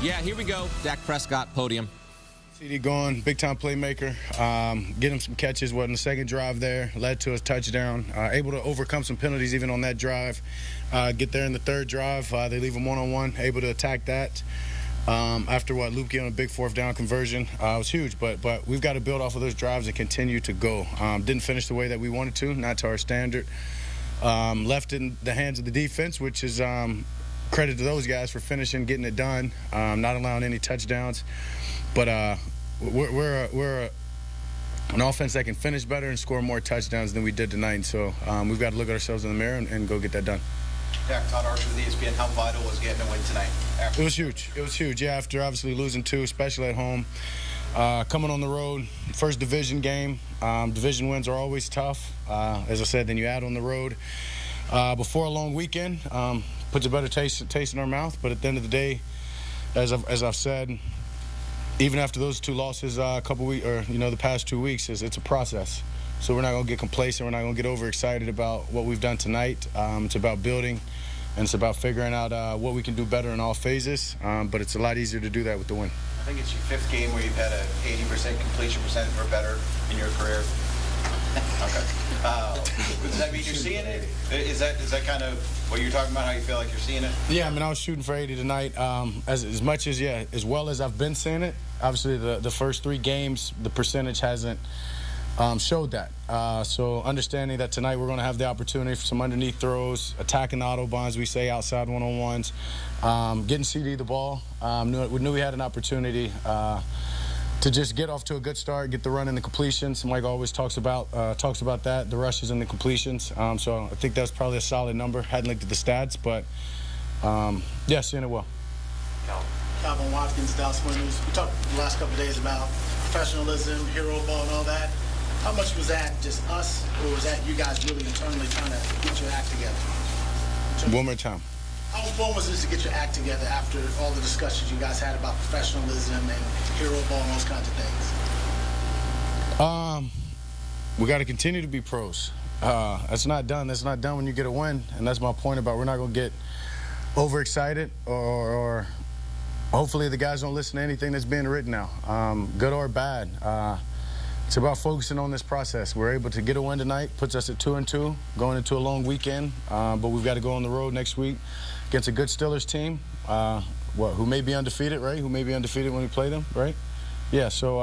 Yeah, here we go. Dak Prescott, podium. CD going, big-time playmaker. Get him some catches. In the second drive there, led to a touchdown. Able to overcome some penalties even on that drive. Get there in the third drive. They leave him one-on-one, able to attack that. After Lipkey on a big fourth down conversion, it was huge. But we've got to build off of those drives and continue to go. Didn't finish the way that we wanted to, not to our standard. Left in the hands of the defense, which is credit to those guys for finishing, getting it done, not allowing any touchdowns. But we're an offense that can finish better and score more touchdowns than we did tonight. So we've got to look at ourselves in the mirror and go get that done. Dak, Todd Archer with ESPN, how vital was getting a win tonight? It was huge. It was huge. Yeah, after obviously losing two, especially at home. Coming on the road, first division game. Division wins are always tough. As I said, then you add on the road. Before a long weekend, puts a better taste in our mouth. But at the end of the day, as I've said, even after those two losses a couple weeks, or the past 2 weeks, it's a process. So we're not going to get complacent. We're not going to get overexcited about what we've done tonight. It's about building, and it's about figuring out what we can do better in all phases. But it's a lot easier to do that with the win. I think it's your fifth game where you've had an 80% completion percentage or better in your career. Okay. Does that mean you're seeing it? Is that kind of what you're talking about, how you feel like you're seeing it? Yeah, I mean, I was shooting for 80 tonight. As much as, as well as I've been seeing it, obviously the first 3 games, the percentage hasn't showed that. So understanding that tonight we're going to have the opportunity for some underneath throws, attacking the autobahns, we say, outside one-on-ones, getting CD the ball. We knew we had an opportunity to just get off to a good start, get the run and the completions. Mike always talks about that, the rushes and the completions. So I think that's probably a solid number. Hadn't looked at the stats, but yeah, seeing it well. Calvin Watkins, Dallas Winners. We talked the last couple of days about professionalism, hero ball, and all that. How much was that just us, or was that you guys really internally trying to get your act together? One more time. How fun was it to get your act together after all the discussions you guys had about professionalism and hero ball and those kinds of things? We got to continue to be pros. That's not done. That's not done when you get a win, and that's my point about we're not going to get overexcited or hopefully the guys don't listen to anything that's being written now, good or bad. It's about focusing on this process. We're able to get a win tonight, puts us at 2-2, going into a long weekend, but we've got to go on the road next week against a good Steelers team, who may be undefeated, right? Who may be undefeated when we play them, right? Yeah, so,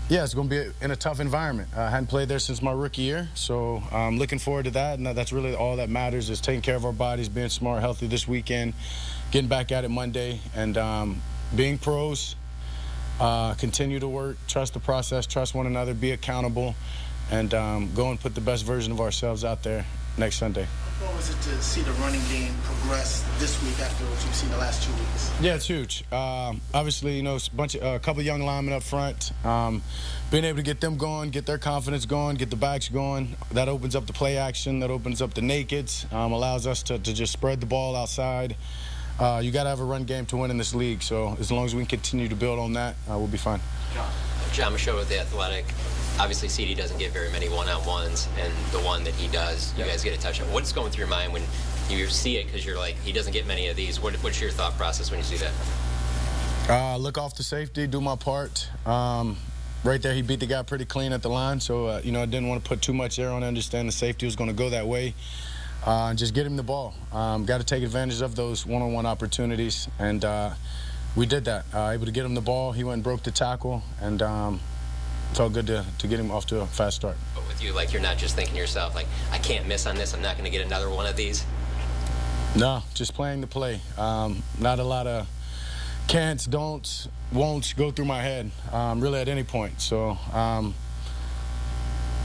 yeah, it's going to be in a tough environment. I hadn't played there since my rookie year, so I'm looking forward to that, and that's really all that matters is taking care of our bodies, being smart, healthy this weekend, getting back at it Monday, and being pros, continue to work, trust the process, trust one another, be accountable, and go and put the best version of ourselves out there next Sunday. How was it to see the running game progress this week after what you've seen the last 2 weeks? Yeah, it's huge. Obviously, a couple young linemen up front, being able to get them going, get their confidence going, get the backs going. That opens up the play action. That opens up the nakeds. Allows us to just spread the ball outside. You got to have a run game to win in this league. So as long as we can continue to build on that, we'll be fine. John Michaud with The Athletic. Obviously, CD doesn't get very many one-on-ones, and the one that he does, you guys get a touch on. What's going through your mind when you see it? Because you're like, he doesn't get many of these. What's your thought process when you see that? Look off the safety, do my part. Right there, he beat the guy pretty clean at the line, so I didn't want to put too much air on it. Understand the safety was going to go that way. Just get him the ball. Got to take advantage of those one-on-one opportunities, and we did that. Able to get him the ball. He went and broke the tackle, and felt good to get him off to a fast start. But with you, like, you're not just thinking to yourself, like, I can't miss on this. I'm not going to get another one of these. No, just playing the play. Not a lot of can'ts, don'ts, won'ts go through my head, really at any point. So,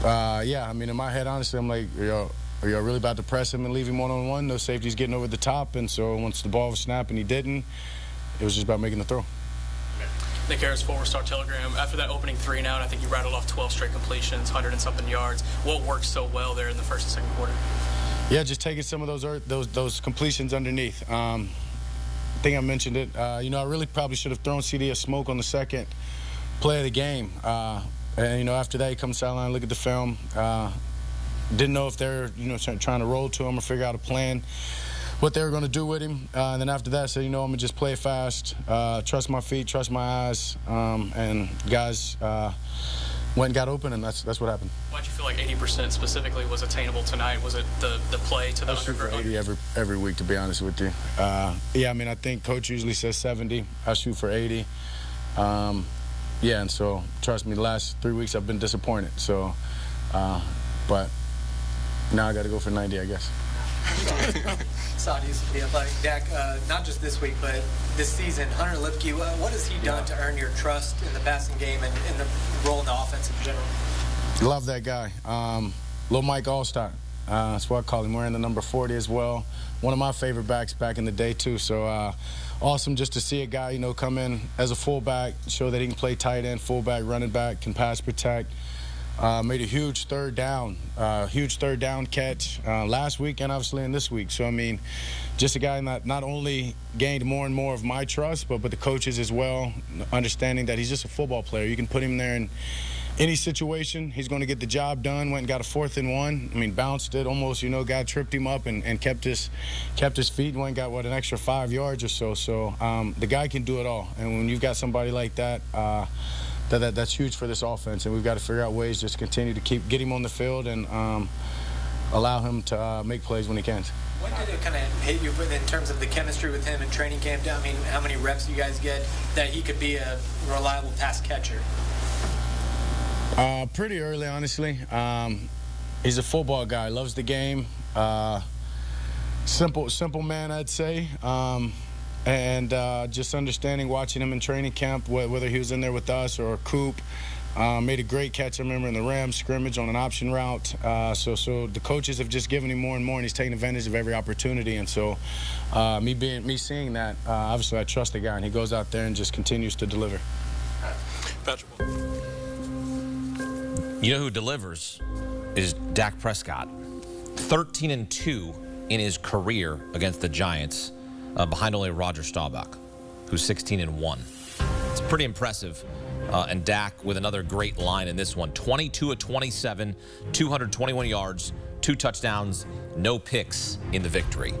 yeah, I mean, in my head, honestly, I'm like, are y'all really about to press him and leave him one-on-one? No safety's getting over the top, and so once the ball was snapped and he didn't, it was just about making the throw. Nick Harris, Forward Star Telegram. After that opening 3 and out, I think you rattled off 12 straight completions, 100-and-something yards. What worked so well there in the first and second quarter? Yeah, just taking some of those completions underneath. I think I mentioned it. I really probably should have thrown CD a smoke on the second play of the game. And after that, he comes sideline, look at the film. Didn't know if they're trying to roll to him or figure out a plan. what they were going to do with him. And then after that, I said, I'm going to just play fast, trust my feet, trust my eyes. And guys went and got open, and that's what happened. Why'd you feel like 80% specifically was attainable tonight? Was it the play to the I shoot under? for 80 every week, to be honest with you. Yeah, I mean, I think coach usually says 70. I shoot for 80. Yeah, and so trust me, the last 3 weeks I've been disappointed. So, but now I got to go for 90, I guess. Saudi used to be athletic. Dak, not just this week, but this season, Hunter Lipkey, what has he done to earn your trust in the passing game and in the role in the offense in general? Love that guy. Lil Mike All-Star. That's what I call him. Wearing the number 40 as well. One of my favorite backs back in the day, too. So awesome just to see a guy, come in as a fullback, show that he can play tight end, fullback, running back, can pass protect. Made a huge third down catch last week and obviously in this week. So, I mean, just a guy that not only gained more and more of my trust, but the coaches as well, understanding that he's just a football player. You can put him there in any situation. He's going to get the job done. Went and got a 4th and 1. I mean, bounced it almost, guy tripped him up and kept his feet. Went and got, an extra 5 yards or so. So the guy can do it all. And when you've got somebody like that, that's huge for this offense, and we've got to figure out ways just to continue to get him on the field and allow him to make plays when he can. When did it kind of hit you in terms of the chemistry with him in training camp? I mean, how many reps do you guys get that he could be a reliable pass catcher? Pretty early, honestly. He's a football guy, loves the game. Simple man, I'd say. And just understanding, watching him in training camp, whether he was in there with us or Coop, made a great catch, I remember, in the Rams scrimmage on an option route. So the coaches have just given him more and more, and he's taking advantage of every opportunity. And so me seeing that, obviously I trust the guy, and he goes out there and just continues to deliver. Patrick. You know who delivers is Dak Prescott. 13-2 in his career against the Giants. Behind only Roger Staubach, who's 16-1. It's pretty impressive. And Dak with another great line in this one. 22 of 27, 221 yards, 2 touchdowns, no picks in the victory.